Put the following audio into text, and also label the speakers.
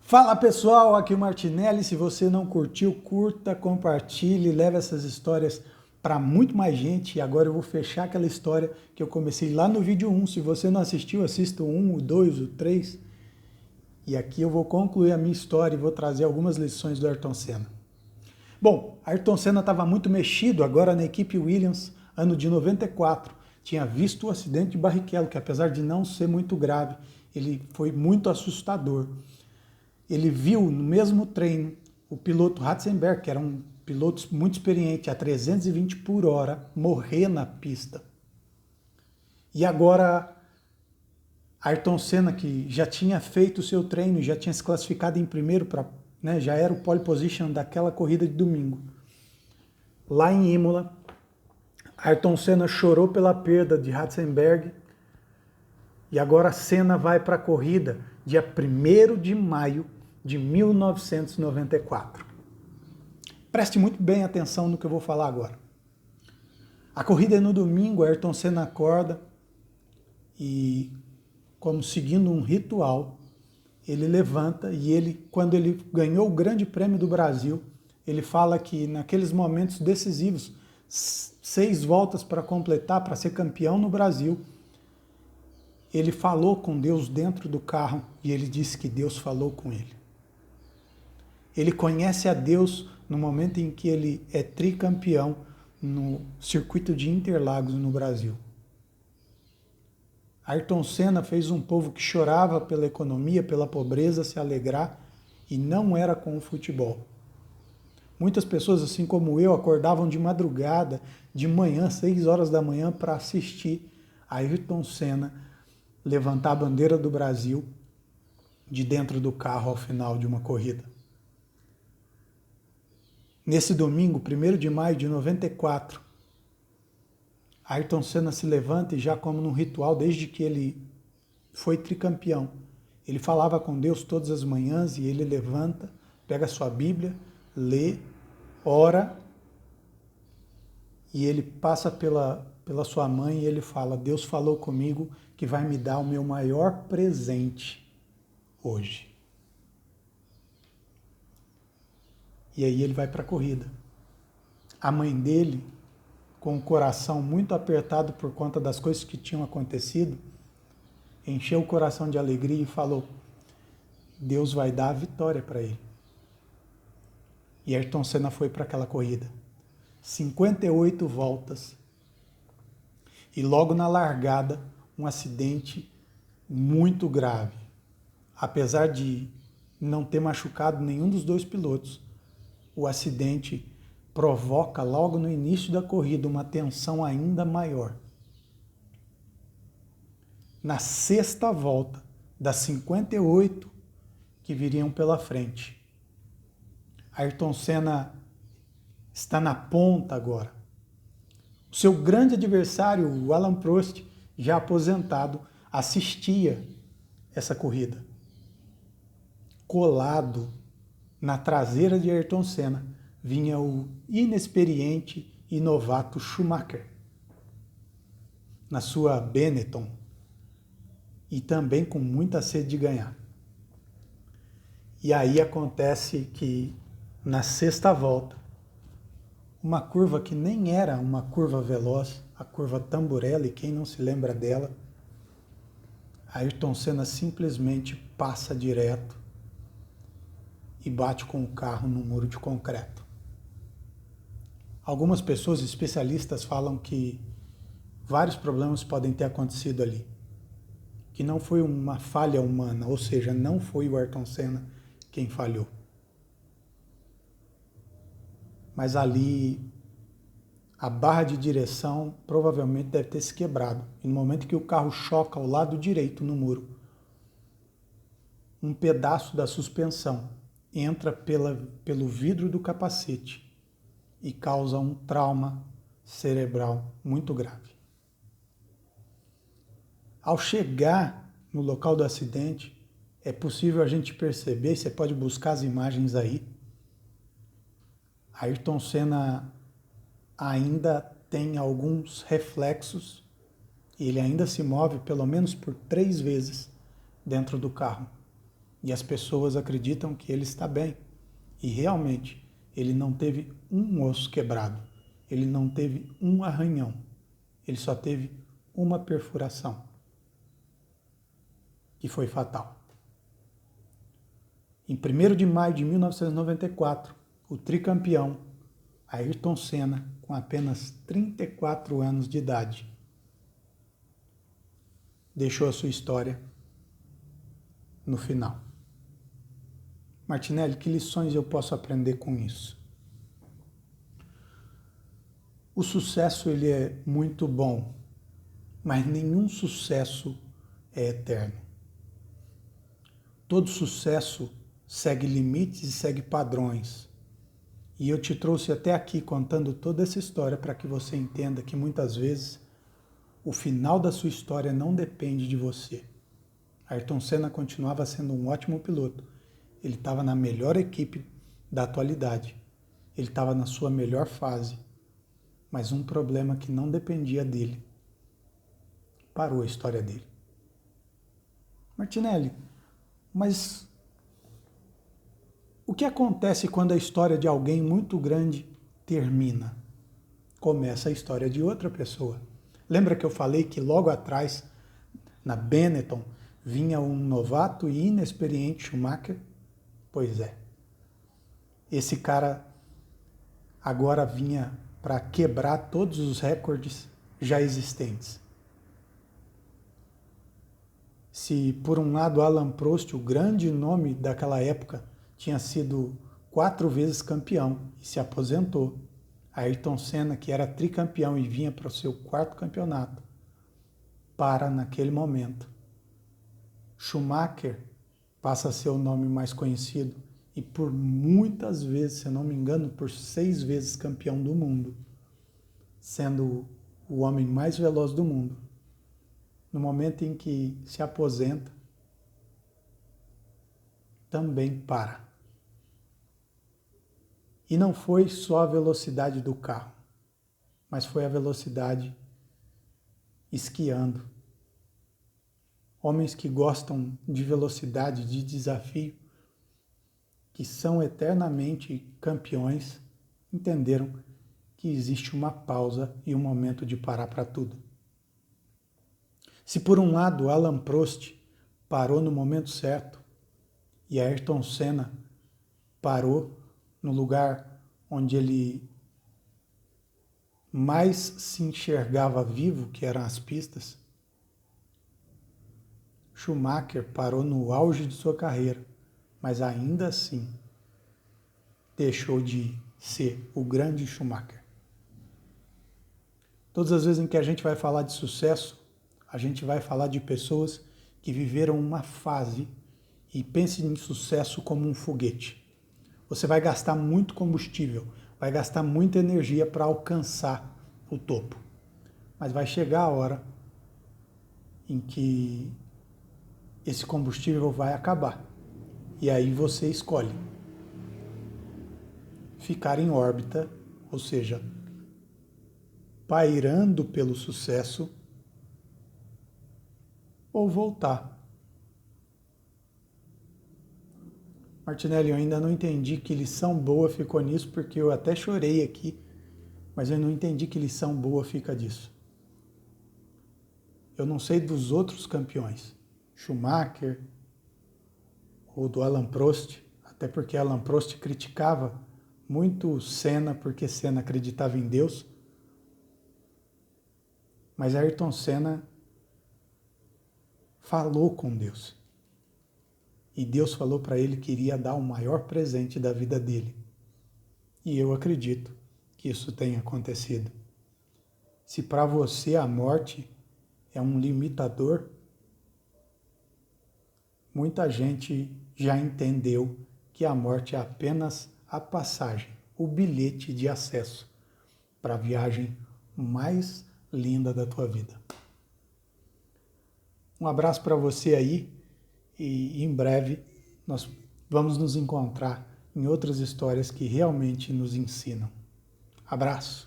Speaker 1: Fala pessoal, aqui é o Martinelli. Se você não curtiu, curta, compartilhe, leve essas histórias para muito mais gente. E agora eu vou fechar aquela história que eu comecei lá no vídeo 1. Se você não assistiu, assista o 1, o 2, o 3. E aqui eu vou concluir a minha história e vou trazer algumas lições do Ayrton Senna. Bom, Ayrton Senna estava muito mexido agora na equipe Williams, ano de 94. Tinha visto o acidente de Barrichello, que apesar de não ser muito grave, ele foi muito assustador. Ele viu no mesmo treino o piloto Ratzenberger, que era um piloto muito experiente, a 320 por hora, morrer na pista. E agora, Ayrton Senna, que já tinha feito o seu treino, já tinha se classificado em primeiro, já era o pole position daquela corrida de domingo. Lá em Imola, Ayrton Senna chorou pela perda de Ratzenberger. E agora Senna vai para a corrida dia 1º de maio de 1994. Preste muito bem atenção no que eu vou falar agora. A corrida é no domingo, Ayrton Senna acorda e, como seguindo um ritual, ele levanta e quando ele ganhou o Grande Prêmio do Brasil, ele fala que naqueles momentos decisivos, 6 voltas para completar, para ser campeão no Brasil, ele falou com Deus dentro do carro e ele disse que Deus falou com ele. Ele conhece a Deus no momento em que ele é tricampeão no circuito de Interlagos no Brasil. Ayrton Senna fez um povo que chorava pela economia, pela pobreza, se alegrar, e não era com o futebol. Muitas pessoas, assim como eu, acordavam de madrugada, de manhã, 6 horas da manhã, para assistir a Ayrton Senna levantar a bandeira do Brasil de dentro do carro ao final de uma corrida. Nesse domingo, 1º de maio de 94, Ayrton Senna se levanta e já como num ritual, desde que ele foi tricampeão, ele falava com Deus todas as manhãs e ele levanta, pega a sua Bíblia, lê, ora e ele passa pela sua mãe e ele fala: Deus falou comigo que vai me dar o meu maior presente hoje. E aí ele vai para a corrida. A mãe dele, com o coração muito apertado por conta das coisas que tinham acontecido, encheu o coração de alegria e falou: Deus vai dar a vitória para ele. E Ayrton Senna foi para aquela corrida. 58 voltas. E logo na largada, um acidente muito grave. Apesar de não ter machucado nenhum dos dois pilotos, o acidente provoca logo no início da corrida uma tensão ainda maior. Na 6ª volta das 58 que viriam pela frente, Ayrton Senna está na ponta agora. O seu grande adversário, o Alain Prost, já aposentado, assistia essa corrida. Colado na traseira de Ayrton Senna vinha o inexperiente e novato Schumacher, na sua Benetton, e também com muita sede de ganhar. E aí acontece que na 6ª volta, uma curva que nem era uma curva veloz, a curva Tamburelli, quem não se lembra dela, Ayrton Senna simplesmente passa direto e bate com o carro no muro de concreto. Algumas pessoas especialistas falam que vários problemas podem ter acontecido ali, que não foi uma falha humana, ou seja, não foi o Ayrton Senna quem falhou. Mas ali a barra de direção provavelmente deve ter se quebrado. E no momento que o carro choca ao lado direito no muro, um pedaço da suspensão entra pelo vidro do capacete e causa um trauma cerebral muito grave. Ao chegar no local do acidente, é possível a gente perceber, você pode buscar as imagens aí, Ayrton Senna ainda tem alguns reflexos e ele ainda se move pelo menos por 3 vezes dentro do carro. E as pessoas acreditam que ele está bem. E realmente, ele não teve um osso quebrado. Ele não teve um arranhão. Ele só teve uma perfuração, que foi fatal. Em 1º de maio de 1994, o tricampeão Ayrton Senna, com apenas 34 anos de idade, deixou a sua história no final. Martinelli, que lições eu posso aprender com isso? O sucesso ele é muito bom, mas nenhum sucesso é eterno. Todo sucesso segue limites e segue padrões. E eu te trouxe até aqui contando toda essa história para que você entenda que muitas vezes o final da sua história não depende de você. Ayrton Senna continuava sendo um ótimo piloto. Ele estava na melhor equipe da atualidade. Ele estava na sua melhor fase. Mas um problema que não dependia dele parou a história dele. Martinelli, mas o que acontece quando a história de alguém muito grande termina? Começa a história de outra pessoa. Lembra que eu falei que logo atrás, na Benetton, vinha um novato e inexperiente Schumacher? Pois é. Esse cara agora vinha para quebrar todos os recordes já existentes. Se por um lado Alain Prost, o grande nome daquela época, tinha sido 4 vezes campeão e se aposentou, Ayrton Senna, que era tricampeão e vinha para o seu 4º campeonato, para naquele momento. Schumacher passa a ser o nome mais conhecido e por muitas vezes, se eu não me engano, por 6 vezes campeão do mundo, sendo o homem mais veloz do mundo. No momento em que se aposenta, também para. E não foi só a velocidade do carro, mas foi a velocidade esquiando. Homens que gostam de velocidade, de desafio, que são eternamente campeões, entenderam que existe uma pausa e um momento de parar para tudo. Se por um lado Alain Prost parou no momento certo e Ayrton Senna parou no lugar onde ele mais se enxergava vivo, que eram as pistas, Schumacher parou no auge de sua carreira, mas ainda assim deixou de ser o grande Schumacher. Todas as vezes em que a gente vai falar de sucesso, a gente vai falar de pessoas que viveram uma fase e pense em sucesso como um foguete. Você vai gastar muito combustível, vai gastar muita energia para alcançar o topo. Mas vai chegar a hora em que esse combustível vai acabar. E aí você escolhe ficar em órbita, ou seja, pairando pelo sucesso, ou voltar. Martinelli, eu ainda não entendi que lição boa ficou nisso, porque eu até chorei aqui, mas eu não entendi que lição boa fica disso. Eu não sei dos outros campeões, Schumacher ou do Alain Prost, até porque Alain Prost criticava muito Senna, porque Senna acreditava em Deus, mas Ayrton Senna falou com Deus. E Deus falou para ele que iria dar o maior presente da vida dele. E eu acredito que isso tenha acontecido. Se para você a morte é um limitador, muita gente já entendeu que a morte é apenas a passagem, o bilhete de acesso para a viagem mais linda da tua vida. Um abraço para você aí e em breve nós vamos nos encontrar em outras histórias que realmente nos ensinam. Abraço!